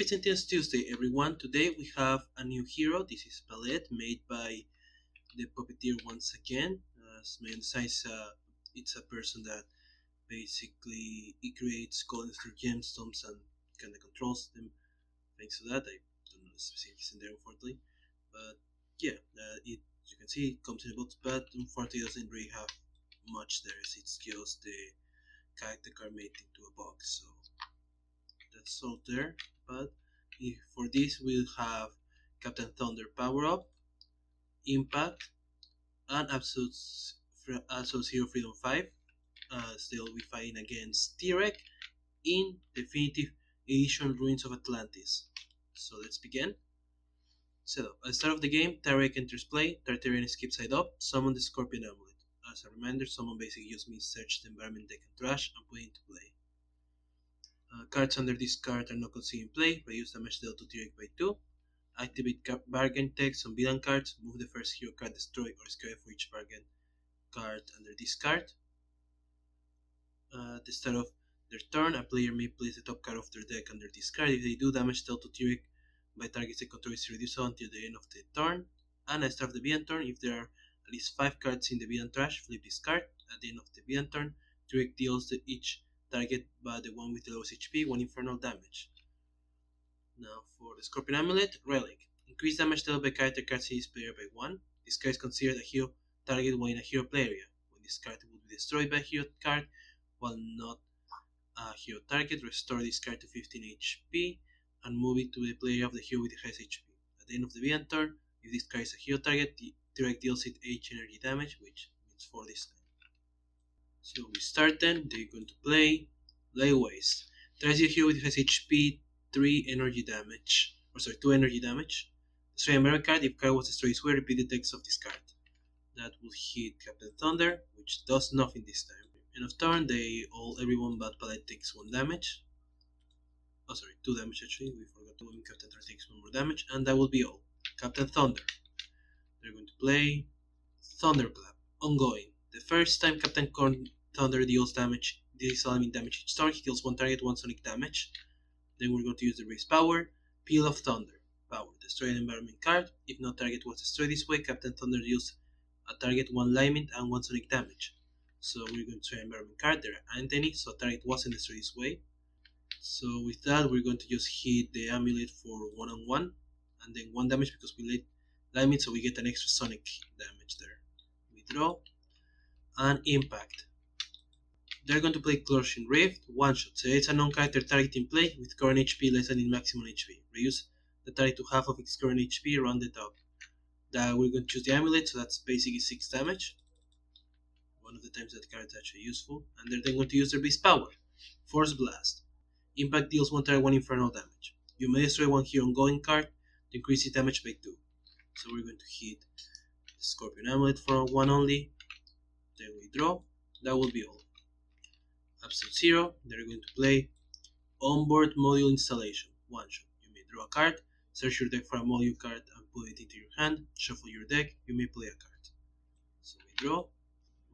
Happy Sentinels Tuesday, everyone. Today we have a new hero. This is Pallete, made by the Puppeteer once again. As main size, it's a person that basically he creates golden through gemstones and kind of controls them. Thanks to that, I don't know the specifics in there, unfortunately. But yeah, you can see it comes in a box, but unfortunately doesn't really have much there. It's just the character card made into a box. So that's all there. But for this we'll have Captain Thunder power up, impact, and absolute zero freedom 5. Still we fighting against Tirek in Definitive Edition Ruins of Atlantis. So let's begin. Setup. At the start of the game, Tirek enters play, Tartarian skips side up, summon the Scorpion Amulet. As a reminder, someone basically used me search the environment deck and trash and put it into play. Cards under this card are not considered in play, reduce damage dealt to Tirek by 2. Activate bargain text on villain cards, move the first hero card destroyed or scry for each bargain card under this card. At the start of their turn, a player may place the top card of their deck under this card. If they do, damage dealt to Tirek by targets they control is reduced until the end of the turn. And at the start of the villain turn, if there are at least 5 cards in the villain trash, flip this card. At the end of the villain turn, Tirek deals each target but the one with the lowest HP 1 infernal damage. Now for the Scorpion Amulet, Relic. Increase damage dealt by character cards in this player by 1. This card is considered a hero target when in a hero play area. When this card will be destroyed by a hero card while not a hero target, restore this card to 15 HP and move it to the player of the hero with the highest HP. At the end of the villain turn, if this card is a hero target, the Tirek deals it H energy damage, which means 4 this time. So we start then, they're going to play Lay Waste. Tries your hero with has HP 3 energy damage. 2 energy damage. Destroy a mirror card. If card was destroyed this way, repeat the text of this card. That will hit Captain Thunder, which does nothing this time. End of turn, everyone but Pallete takes 1 damage. 2 damage actually. We forgot to when Captain Thunder takes 1 more damage, and that will be all. Captain Thunder. They're going to play Thunderclap. Ongoing. The first time Captain Thunder deals damage, this element damage each turn, he deals 1 target, 1 sonic damage. Then we're going to use the base power, Peal of Thunder. Power, destroy an environment card. If no target was destroyed this way, Captain Thunder deals a target 1 lightning and 1 sonic damage. So we're going to destroy an environment card, there aren't any, so target wasn't destroyed this way. So with that, we're going to just hit the amulet for 1-on-1, and then 1 damage because we let lightning, so we get an extra sonic damage there. We draw, and impact. They're going to play Crushing Rift, 1-shot. So it's a non-character target in play with current HP less than its maximum HP. Reduce the target to half of its current HP around the top. That we're going to choose the amulet, so that's basically 6 damage. One of the times that card is actually useful. And they're then going to use their base power, Force Blast. Impact deals 1 target 1 infernal damage. You may destroy 1 hero ongoing card to increase its damage by 2. So we're going to hit the Scorpion Amulet for 1 only. Then we draw. That will be all. Absolute Zero, they're going to play Onboard Module Installation, 1-shot. You may draw a card, search your deck for a module card and put it into your hand, shuffle your deck, you may play a card. So we draw,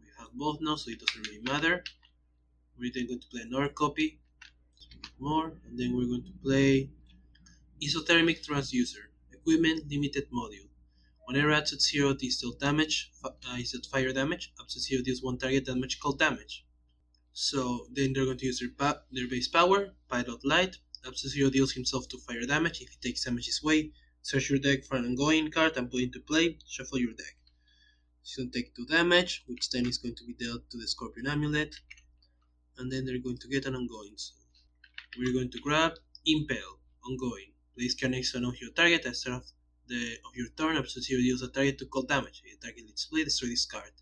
we have both now, so it doesn't really matter. We're then going to play another copy, more, and then we're going to play Isothermic Transducer, Equipment Limited Module. Whenever Absolute Zero deals damage, fire damage, Absolute Zero deals 1 target damage called damage. So then they're going to use their base power, Pilot Light. Absolute Zero deals himself 2 fire damage. If he takes damage this way, search your deck for an ongoing card and put it into play, shuffle your deck. He's going to take 2 damage, which then is going to be dealt to the Scorpion Amulet. And then they're going to get an ongoing. So we're going to grab Impale, ongoing. Place card next to a non-hero target. At the start of your turn, Absolute Zero deals a target to cold damage. If the target leads play, destroy this card.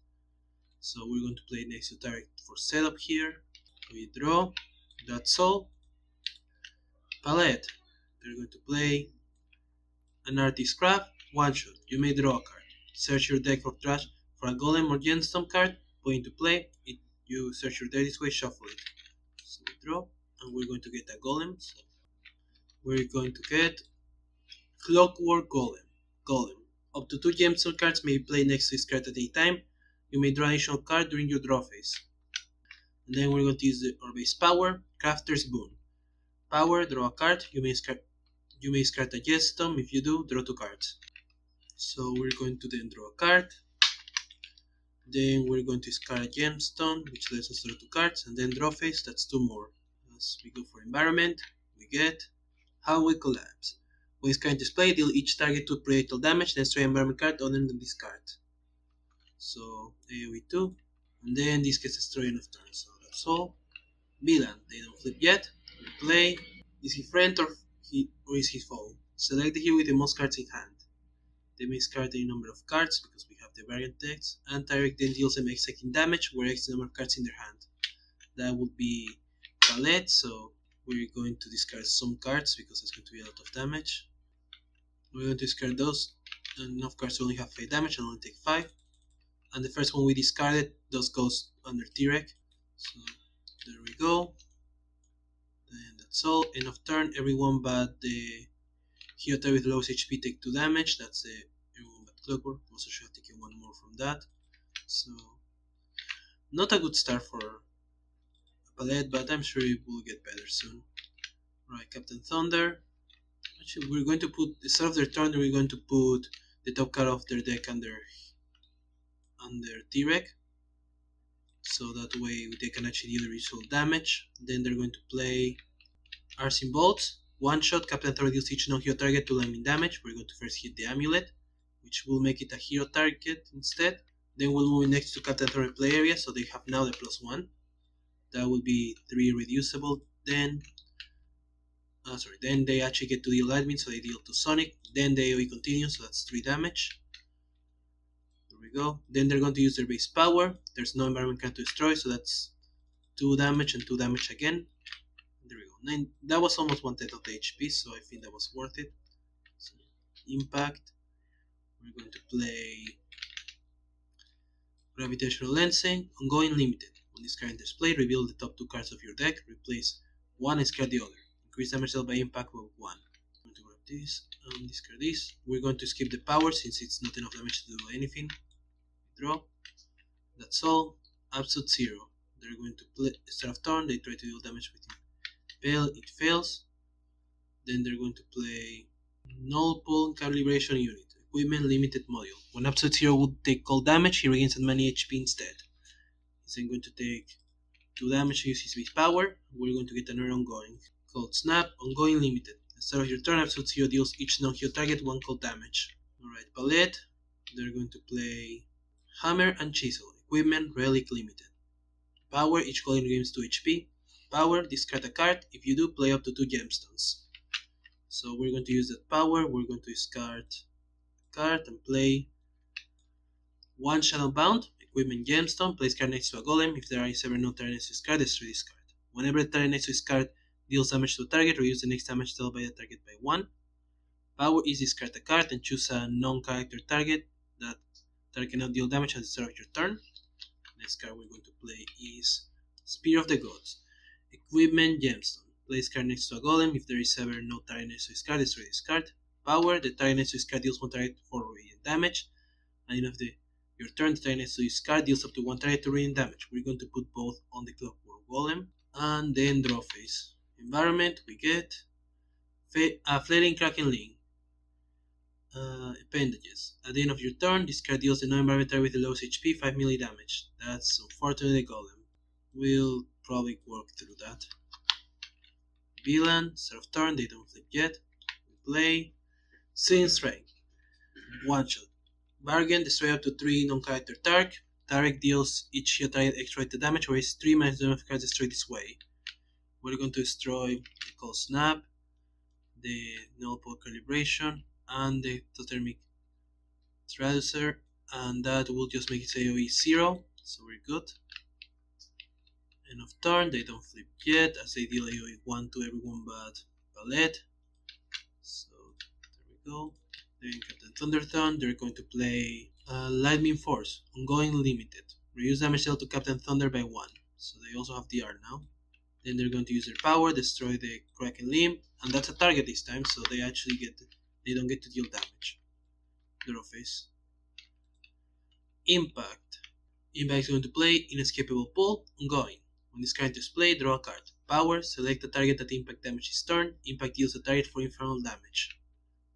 So we're going to play next to Tirek for setup here. We draw. That's all. Pallete. They're going to play an Artist Craft, 1-shot. You may draw a card. Search your deck for trash for a Golem or Gemstone card. Put into play. You search your deck this way, shuffle it. So we draw. And we're going to get a Golem. So we're going to get Clockwork Golem. Up to 2 Gemstone cards may be played next to this card at any time. You may draw an additional card during your draw phase. And then we're going to use our base power, Crafter's Boon. Power, draw a card. You may You may discard a gemstone. If you do, draw 2 cards. So we're going to then draw a card. Then we're going to discard a gemstone, which lets us draw 2 cards, and then draw phase, that's 2 more. As we go for environment, we get how we collapse. When this card display, deal each target 2 projectile damage, then destroy environment card other than this card. So AoE 2, and then this gets destroyed end of turn. So that's all. Villain, they don't flip yet. We play. Is he friend or is he foe? Select the hero with the most cards in hand. They may discard any number of cards because we have the variant text, and Tirek then deals them X second damage, where X the number of cards in their hand. That would be pallete, so we're going to discard some cards because it's going to be a lot of damage. We're going to discard those, and enough cards to only have 5 damage and only take 5. And the first one we discarded, those goes under Tirek. So there we go. And that's all. End of turn. Everyone but the hero target with lowest HP take 2 damage. That's the everyone but Clockwork. Also should have taken 1 more from that. So not a good start for Pallete, but I'm sure it will get better soon. Right, Captain Thunder. Actually, we're going to put, instead of their turn, we're going to put the top card of their deck under Tirek. So that way they can actually deal visual damage. Then they're going to play Arcing Bolts. 1 shot, Captain Thunder deals each non-hero target 2 lightning damage. We're going to first hit the amulet, which will make it a hero target instead. Then we'll move next to Captain Thunder play area, so they have now the +1. That will be 3 reducible. Then they actually get to deal lightning, so they deal to Sonic. Then the AoE continues, so that's 3 damage. There we go. Then they're going to use their base power. There's no environment card to destroy, so that's 2 damage and 2 damage again. There we go. That was almost 1/10 of the HP, so I think that was worth it. So, impact. We're going to play Gravitational Lensing, Ongoing Limited. When this card enters play, reveal the top 2 cards of your deck, replace 1 and discard the other. Increase damage dealt by impact by 1. I'm going to grab this and discard this. We're going to skip the power since it's not enough damage to do anything. Draw. That's all. Absolute 0. They're going to play start of turn, they try to deal damage with it. It fails. Then they're going to play Null Pull Calibration Unit. Equipment Limited Module. When Absolute 0 would take cold damage, he regains as many HP instead. He's then going to take 2 damage to use his base power. We're going to get another ongoing. Cold Snap, Ongoing Limited. Instead of your turn, Absolute 0 deals each non-hero target 1 cold damage. Alright, Pallete. They're going to play Hammer and Chisel. Equipment, Relic Limited. Power, each golem gains 2 HP. Power, discard a card. If you do, play up to 2 gemstones. So we're going to use that power. We're going to discard a card and play 1 Shadowbound. Equipment gemstone. Place card next to a golem. If there is ever no target next to this card, destroy this card. Whenever the target next to this card deals damage to a target, reduce the next damage dealt by the target by 1. Power is discard a card and choose a non-character target. That target cannot deal damage at the start of your turn. Next card we're going to play is Spear of the Gods. Equipment gemstone. Place card next to a golem. If there is ever no target next to this card, destroy this card. Power, the target next to this card deals 1 target for radiant damage. And in your turn, the target next to this card deals up to 1 target to radiant damage. We're going to put both on the Clockwork Golem. And then draw phase. Environment, we get Flaring Kraken Link. Appendages. At the end of your turn, this card deals the non-environment target with the lowest HP 5 melee damage. That's unfortunately the golem. We'll probably work through that. Villain, start of turn, they don't flip yet. We play Seeing Strike. 1 shot. Bargain, destroy up to 3 non-character Tirek. Tirek deals each hero target extra damage, where it's 3 minus the number of cards destroyed this way. We're going to destroy the Cold Snap, the Null Pull Calibration, and the Totemic Traducer, and that will just make its AoE 0, so we're good. End of turn, they don't flip yet, as they deal AoE 1 to everyone but Pallete. So there we go. Then Captain Thunderthorn, they're going to play Lightning Force, Ongoing Limited. Reduce damage dealt to Captain Thunder by 1, so they also have DR now. Then they're going to use their power, destroy the Kraken Limb, and that's a target this time, so they actually they don't get to deal damage. Draw phase. Impact. Impact is going to play Inescapable Pull, Ongoing. When this card is played, draw a card. Power, select the target that impact damage is turned. Impact deals the target for infernal damage.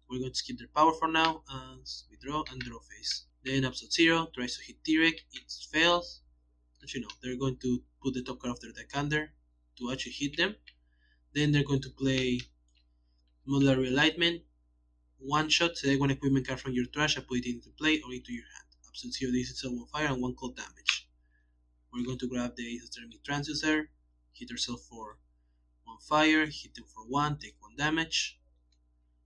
We're going to skip their power for now, and we draw and draw phase. Then Absolute Zero tries to hit Tirek, it fails. But they're going to put the top card of their deck under to actually hit them. Then they're going to play Modular Realignment. One shot, select one equipment card from your trash and put it into play or into your hand. Absolute Zero deals itself 1 fire and 1 cold damage. We're going to grab the Thermic Transducer, hit ourselves for 1 fire, hit them for 1, take 1 damage.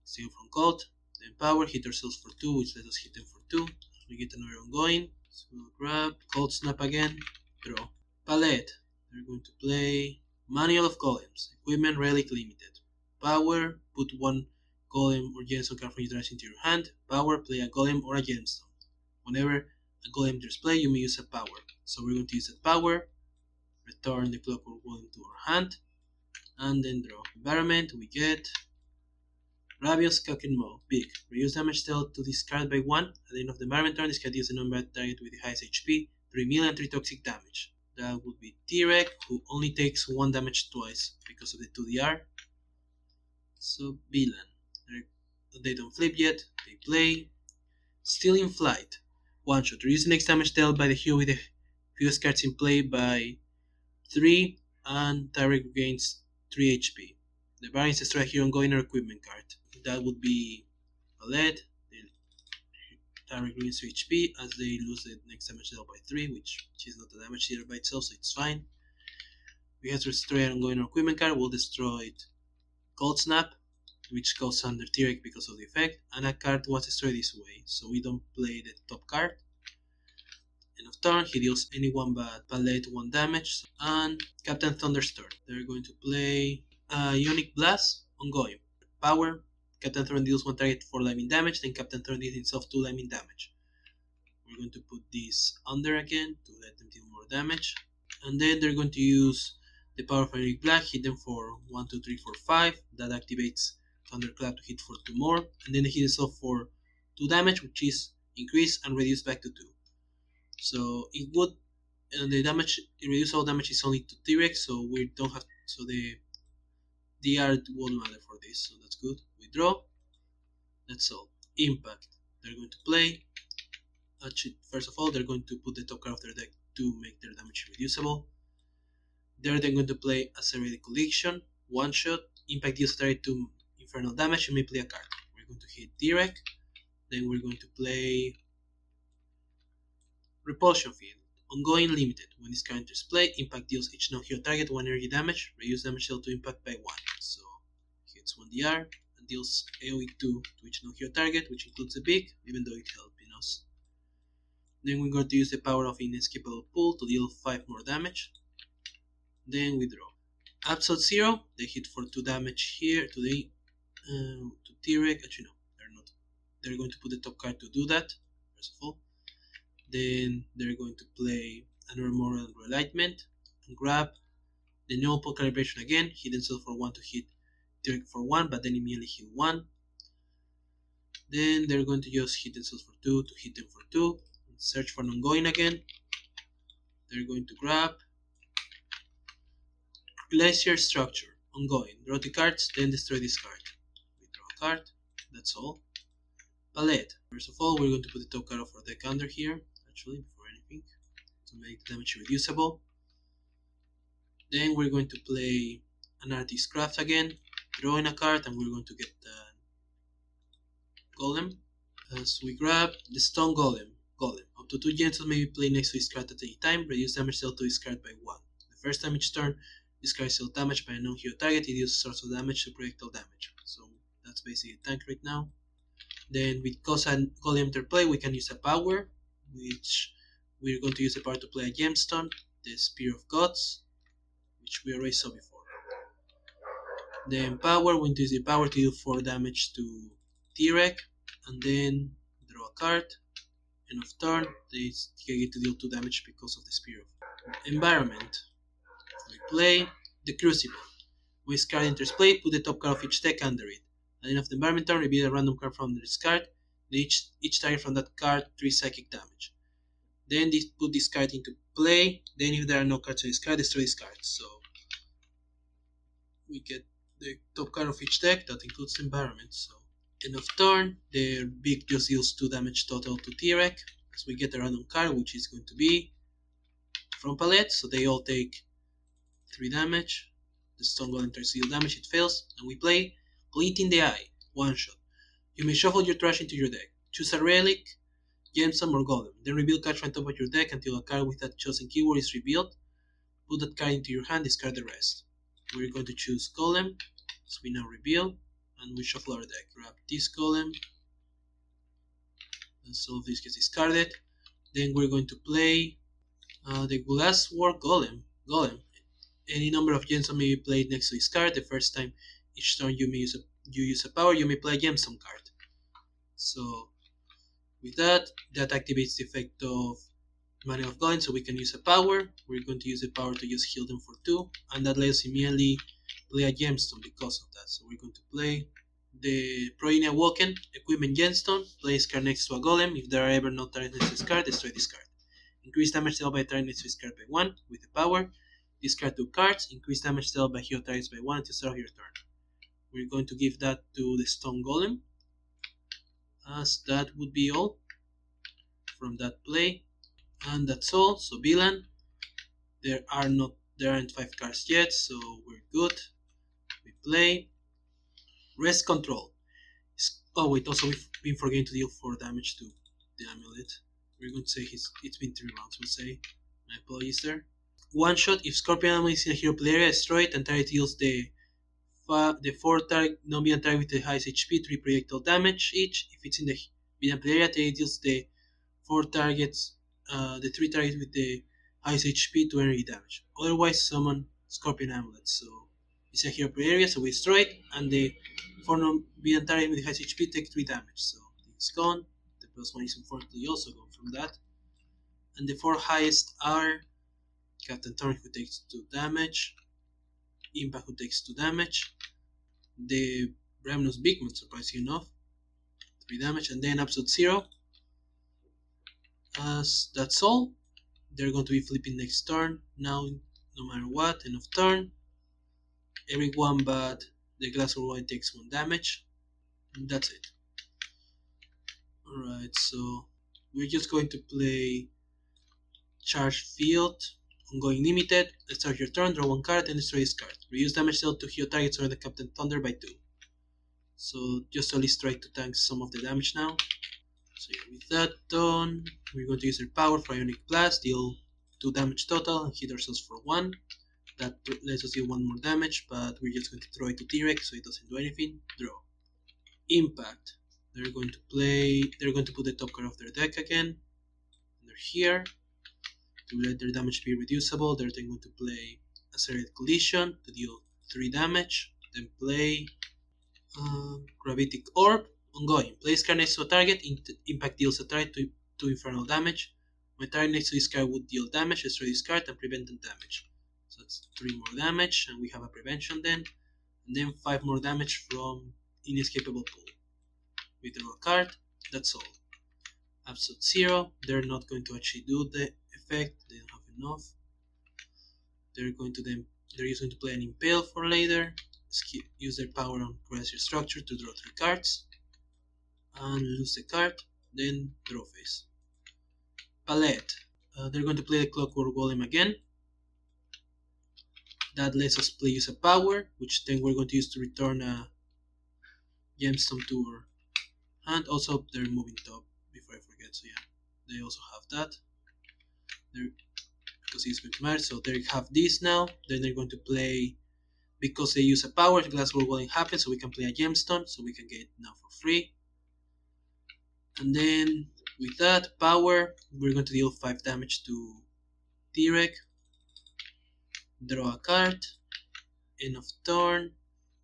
Steal from cold, then power, hit ourselves for 2, which let us hit them for 2. We get another ongoing, so we'll grab, cold snap again, draw. Pallete, they're going to play Manual of Golems, Equipment Relic Limited. Power, put 1 golem or gemstone card from your trash into your hand. Power, play a golem or a gemstone. Whenever a golem enters play, you may use a power. So we're going to use that power, return the clockwork golem to our hand, and then draw. Environment, we get Rabios Kakenmo, big. Reduce damage dealt to discard by 1. At the end of the environment turn, discard deals a non-bad target with the highest HP, 3 million and 3 toxic damage. That would be Tirek, who only takes 1 damage twice because of the 2DR. So Villain. They don't flip yet, they play Still in Flight. 1 shot. Reduce the next damage dealt by the hero with the fewest cards in play by 3, and Tirek regains 3 HP. The variance destroy a hero ongoing or equipment card. That would be Pallete. Tirek regains 3 HP as they lose the next damage dealt by 3, which is not a damage dealer by itself, so it's fine. We have to destroy an ongoing or equipment card. We'll destroy Cold Snap, which goes under Tirek because of the effect, and a card was destroyed this way, so we don't play the top card. End of turn, he deals anyone but Pallete 1 damage, and Captain Thunder's turn. They're going to play Unique Blast, ongoing. Power, Captain Thorn deals 1 target 4 lightning damage, then Captain Thorn deals himself 2 lightning damage. We're going to put this under again to let them deal more damage. And then they're going to use the power of Unique Blast, hit them for 1, 2, 3, 4, 5. That activates Thunderclap to hit for 2 more. And then they hit himself for 2 damage, which is increased and reduced back to 2. So it would, and the damage, the reduced all damage is only to Tirek, so we don't have, so the DR won't matter for this, so that's good. We draw. That's all. Impact. They're going to play. Actually, first of all, they're going to put the top card of their deck to make their damage reducible. They're then going to play a Serrated Collection. 1 shot. Impact deals target 2 infernal damage. You may play a card. We're going to hit Tirek. Then we're going to play Repulsion Field. Ongoing limited. When this card enters play, impact deals each non-hero target 1 energy damage. Reduce damage dealt to impact by 1. So hits 1 DR and deals AoE 2 to each non-hero target, which includes the big, even though it helping us. Then we're going to use the power of Inescapable Pull to deal 5 more damage. Then we draw. Absolute Zero, they hit for 2 damage here to the to Tirek. Actually, no, they're not. They're going to put the top card to do that, first of all. Then they're going to play another Moral Realignment and grab the Null Pull Calibration again, hit themselves for 1 to hit Tirek for 1, but then immediately heal 1. Then they're going to just hit themselves for 2 to hit them for 2. Search for an ongoing again. They're going to grab Glacier Structure, ongoing. Draw the cards, then destroy this card. We draw a card, that's all. Pallete. First of all, we're going to put the top card of our deck under here, actually, before anything, to make the damage reducible. Then we're going to play an Artist's Craft again, drawing a card, and we're going to get the Golem. As we grab the Stone Golem. Up to 2 gemstones may be played next to this card at any time. Reduce damage dealt to this card by 1. The first time each turn, this card is dealt damage by a non-hero target. It deals a source of damage to projectile damage. So that's basically a tank right now. Then with Cause and Golem interplay, we can use a power, which we're going to use the power to play a gemstone, the Spear of Gods, which we already saw before. Then power, we're going to use the power to deal 4 damage to Tirek, and then draw a card. End of turn, they get to deal 2 damage because of the Spear of Environment. We play the Crucible. When this card enters play, put the top card of each deck under it. At the end of the environment turn, reveal a random card from this card. Then each target from that card 3 psychic damage. Then put this card into play. Then if there are no cards on this card, destroy this card. So we get the top card of each deck, that includes environment. So end of turn, the big just deals 2 damage total to Tirek, as we get a random card, which is going to be from pallete, so they all take 3 damage. The stone golem tries to deal damage, it fails, and we play Bleed in the Eye, 1 shot. You may shuffle your trash into your deck. Choose a relic, gemstone, or golem. Then reveal cards from top of your deck until a card with that chosen keyword is revealed. Put that card into your hand, discard the rest. We're going to choose golem, so we now reveal, and we shuffle our deck. Grab this golem, and so this gets discarded. Then we're going to play the glasswork golem. Any number of gemstones may be played next to this card. The first time each turn you use a power, you may play a gemstone card. So with that activates the effect of Manual of Golem, so we can use a power. We're going to use the power to just heal them for 2, and that lets us immediately play a gemstone because of that. So we're going to play the Proine Awoken Equipment Gemstone. Place card next to a golem. If there are ever no targets next to this card, destroy this card. Increase damage dealt by target next to this card by 1 with the power. Discard 2 cards. Increase damage dealt by hero targets by 1 until start of your turn. We're going to give that to the Stone Golem, as that would be all from that play. And that's all. So Villain, there aren't 5 cards yet, so we're good. We play Rest Control. Oh wait, also we've been forgetting to deal 4 damage to the amulet. We're going to say it's been 3 rounds, we'll say. My apologies there. 1 shot, if Scorpion amulet is in a hero play area, destroy it, and target deals the 4 target non-villain target with the highest HP 3 projectile damage each. If it's in the villain play area, target deals the 4 targets, the 3 targets with the highest HP to energy damage. Otherwise, summon Scorpion amulet. So it's a hero play area, so we destroy it, and the 4 non-villain target with the highest HP take 3 damage. So it's gone. The +1 is unfortunately also gone from that. And the 4 highest are Captain Thorn, who takes 2 damage, Impact, who takes 2 damage, the Bramnus Bigman, surprisingly enough, 3 damage, and then Absolute Zero. As that's all. They're going to be flipping next turn. Now, no matter what, end of turn. Everyone but the Glasswork One takes 1 damage. And that's it. Alright, so we're just going to play Charge Field, Ongoing Limited. Let's start your turn, draw 1 card, and destroy this card. Reduce damage dealt to hero targets or the Captain Thunder by 2. So just at least try to tank some of the damage now. So yeah, with that done, we're going to use our power for Ionic Blast, deal 2 damage total, and hit ourselves for 1. That lets us deal 1 more damage, but we're just going to throw it to Tirek so it doesn't do anything. Draw. Impact. They're going to put the top card of their deck again. They're here. To let their damage be reducible, they're then going to play Accelerated Collision to deal 3 damage. Then play Gravitic Orb. Ongoing. Place card next to a target. Impact deals a target to 2 infernal damage. My target next to this card would deal damage, destroy this card, and prevent the damage. So that's 3 more damage, and we have a prevention then. And then 5 more damage from Inescapable Pool. We draw a card. That's all. Absolute Zero. They're not going to actually do the effect. They don't have enough. They're just going to play an Impale for later. Use their power on Crazier Structure to draw 3 cards. And lose the card. Then draw phase. Pallete. They're going to play the Clockwork Golem again. That lets us use a power, which then we're going to use to return a gemstone to our hand. Also, they're moving top, before I forget. So yeah, they also have that. Because it's going to matter. So they have this now. Then they're going to play, because they use a power, Glasswork Golem happens, so we can play a gemstone, so we can get it now for free. And then with that power, we're going to deal 5 damage to Tirek. Draw a card. End of turn.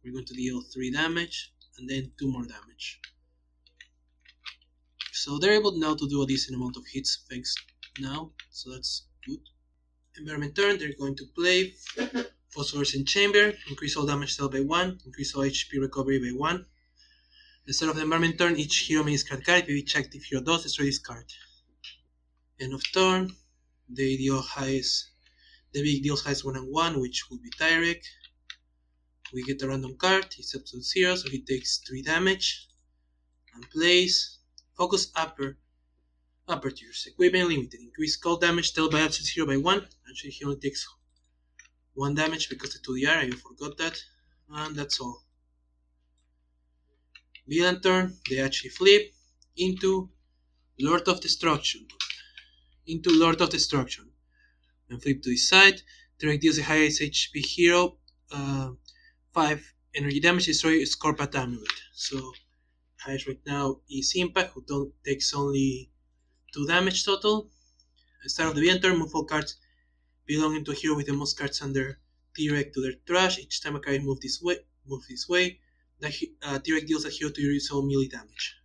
We're going to deal 3 damage, and then 2 more damage. So they're able now to do a decent amount of hits thanks now, so that's good. Environment turn, they're going to play Phosphorescent Chamber, increase all damage dealt by 1, increase all HP recovery by 1. Instead of the environment turn, each hero may discard card. If each active hero does, destroy this card. End of turn, the big deals highest 1 and 1, which would be Tirek. We get a random card, he's up to 0, so he takes 3 damage. And plays Focus Upper tiers. Equipment limited. Increase cold damage dealt by up to 0 by 1. Actually, he only takes 1 damage because the 2DR, I forgot that. And that's all. Villain turn, they actually flip into Lord of Destruction. And flip to his side. Tirek deals the highest HP hero 5 energy damage, destroy Scorpion Amulet. So highest right now is Impact, who takes only 2 damage total. Start of the villain turn, move all cards belonging to a hero with the most cards under Tirek to their trash. Each time a card moves this way, Tirek deals a hero to use all melee damage.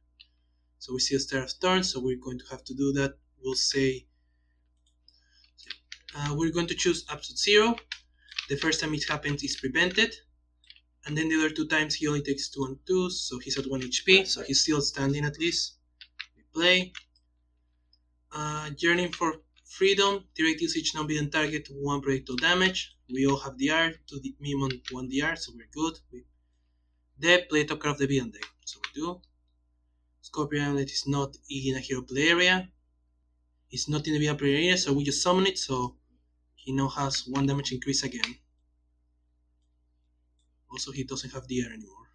So we see a start of turn, so we're going to have to do that. We'll say we're going to choose absolute 0. The first time it happens is prevented, and then the other 2 times he only takes 2 and 2, so he's at 1 HP, so he's still standing at least. We play. Yearning for Freedom. Tirek deals each non-villain target 1 projectile damage. We all have DR, 2 minimum 1 DR, so we're good. We play top card of the villain deck, so we do. Scorpion Amulet is not in a hero play area. It's not in the villain play area, so we just summon it, so he now has 1 damage increase again. Also, he doesn't have DR anymore.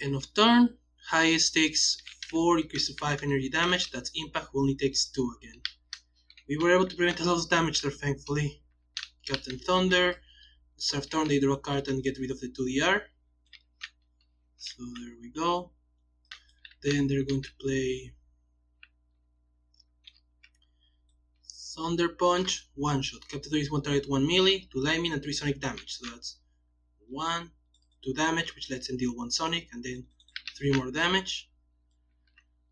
End of turn. Highest takes 4, increase to 5 energy damage. That's Impact, who only takes 2 again. We were able to prevent a lot of damage there, thankfully. Captain Thunder. Start of turn, they draw a card and get rid of the 2DR. So there we go. Then they're going to play Thunder Punch, 1 shot. Captain Thunder is 1 target, 1 melee, 2 lightning, and 3 sonic damage. So that's 1, 2 damage, which lets them deal 1 sonic, and then 3 more damage.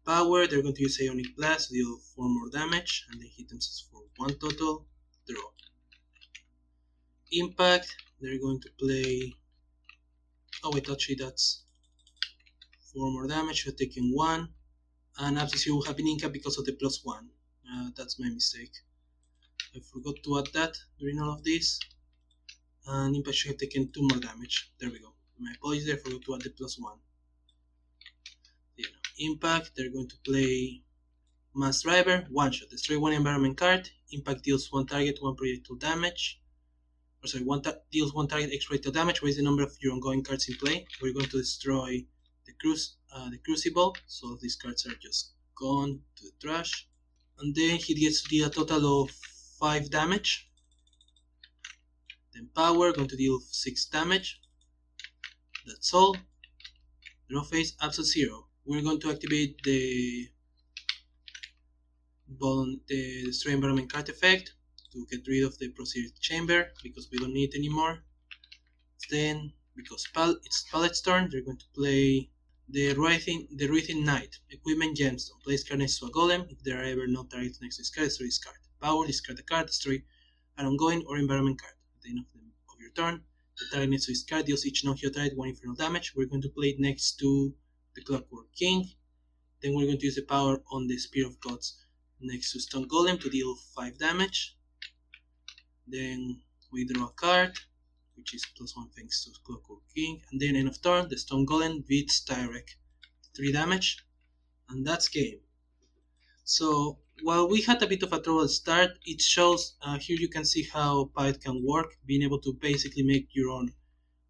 Power, they're going to use Ionic Blast, deal 4 more damage, and they hit themselves for 1 total. Draw. Impact, they're going to play. Oh wait, actually that's 4 more damage, you're taking 1. And Absolute will have been Inca because of the +1. That's my mistake. I forgot to add that during all of this. And Impact should have taken 2 more damage. There we go. My apologies there, I forgot to add the +1. Yeah, Impact, they're going to play Mass Driver, 1 shot. Destroy 1 environment card. Impact deals 1 target, 1 projectile damage. Or sorry, deals 1 target, X projectile damage. Raise the number of your ongoing cards in play. We're going to destroy the Crucible, so these cards are just gone to the trash. And then he gets to deal a total of 5 damage. Then Power, going to deal 6 damage. That's all. Draw phase, Absolute 0. We're going to activate the Destroy Environment card effect to get rid of the Procedure Chamber because we don't need it anymore. Then, because it's Pallet's turn, they're going to play the Writhing Knight. Equipment Gemstone. Place card next to a golem. If there are ever no targets next to this card, destroy this card. Power, discard the card, destroy an ongoing or environment card. At the end of your turn, the target next to this card deals each non-hero target 1 infernal damage. We're going to play it next to the Clockwork King. Then we're going to use the power on the Spear of Gods next to Stone Golem to deal 5 damage. Then we draw a card, which is +1 thanks to Clockwork King. And then end of turn, the Stone Golem beats Tirek. 3 damage. And that's game. So while we had a bit of a trouble start, it shows, here you can see how Pallete can work, being able to basically make your own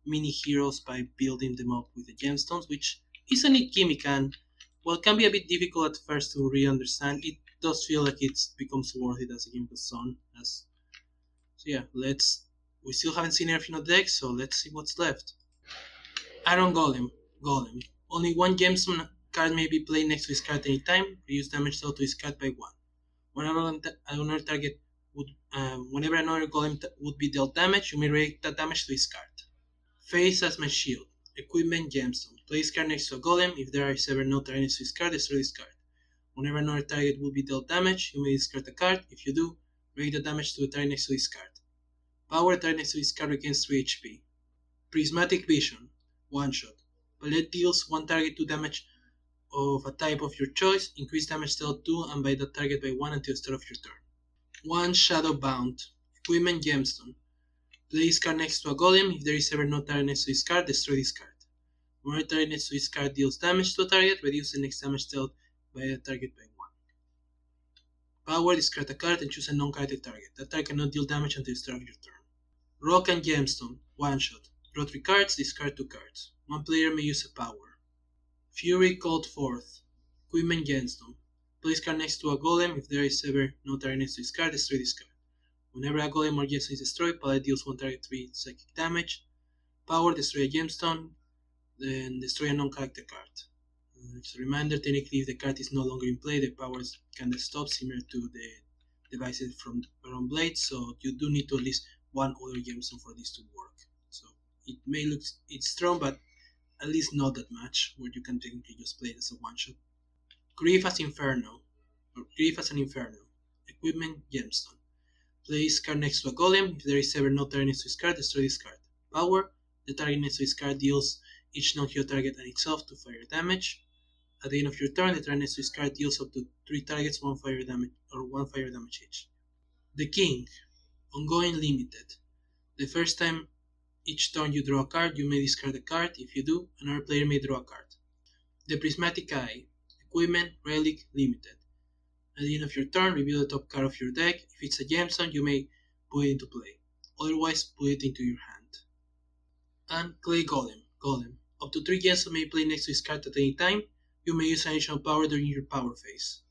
mini heroes by building them up with the gemstones, which is a neat gimmick and while can be a bit difficult at first to really understand, it does feel like it becomes worth it as a gimmick of its own. So yeah, we still haven't seen everything on deck, so let's see what's left. Iron Golem. Only 1 gemstone card may be played next to this card at any time. Reduce damage dealt to this card by 1. Whenever another golem would be dealt damage, you may react that damage to this card. Face as my shield. Equipment Gemstone. Place card next to a golem. If there is ever no target next to this card, destroy this card. Whenever another target will be dealt damage, you may discard the card. If you do, react the damage to the target next to this card. Power, target next to this card regains 3 HP. Prismatic Vision. 1 shot. Pallete deals 1 target 2 damage of a type of your choice. Increase damage dealt 2 and by the target by 1 until the start of your turn. 1 Shadow Bound. Equipment Gemstone. Play this card next to a golem. If there is ever no target next to this card, destroy this card. Whenever target next to this card deals damage to a target, reduce the next damage dealt by the target by 1. Power, discard a card and choose a non-character target. That target cannot deal damage until the start of your turn. Rock and Gemstone, one shot. Draw 3 cards, discard 2 cards. One player may use a power. Fury called forth. Equipment Gemstone. Place card next to a golem. If there is ever no target next to this card, destroy this card. Whenever a golem or gemstone is destroyed, pallete deals 1 target 3 psychic damage. Power, destroy a gemstone, then destroy a non-character card. Just a reminder, technically if the card is no longer in play, the powers can stop, similar to the devices from Baron Blade, so you do need to at least one other gemstone for this to work. So it may look it's strong, but at least not that much, where you can technically just play it as a one-shot. Grief as Inferno, or Grief as an Inferno. Equipment Gemstone. Place card next to a golem. If there is ever no target next to this card, destroy this card. Power, the target next to this card deals each non-hero target and itself 2 fire damage. At the end of your turn, the target next to this card deals up to 3 targets 1 fire damage or 1 fire damage each. The King, ongoing limited. The first time each turn you draw a card, you may discard a card. If you do, another player may draw a card. The Prismatic Eye, equipment, relic, limited. At the end of your turn, reveal the top card of your deck. If it's a gemstone, you may put it into play. Otherwise, put it into your hand. And Clay Golem. Up to 3 gemstones may play next to this card at any time. You may use an additional power during your power phase.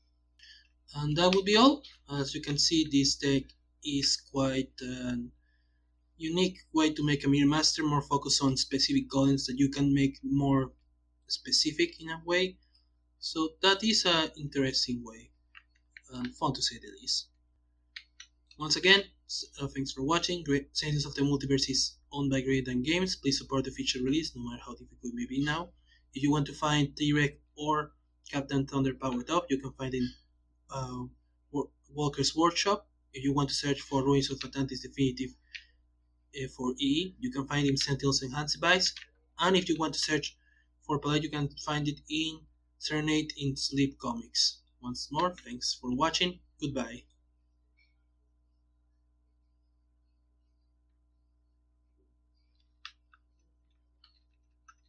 And that would be all. As you can see, this deck is quite a unique way to make a Mirror Master, more focused on specific golems that you can make more specific in a way. So that is an interesting way. Fun to say the least. Once again, thanks for watching. Sentinels of the Multiverse is owned by Great Dane Games. Please support the future release, no matter how difficult it may be now. If you want to find Tirek or Captain Thunder powered up, you can find in Walker's Workshop. If you want to search for Ruins of Atlantis Definitive for EE, you can find him Sentinels enhancivised. And if you want to search for pallete, you can find it in Serenade in Sleep Comics. Once more, thanks for watching. Goodbye.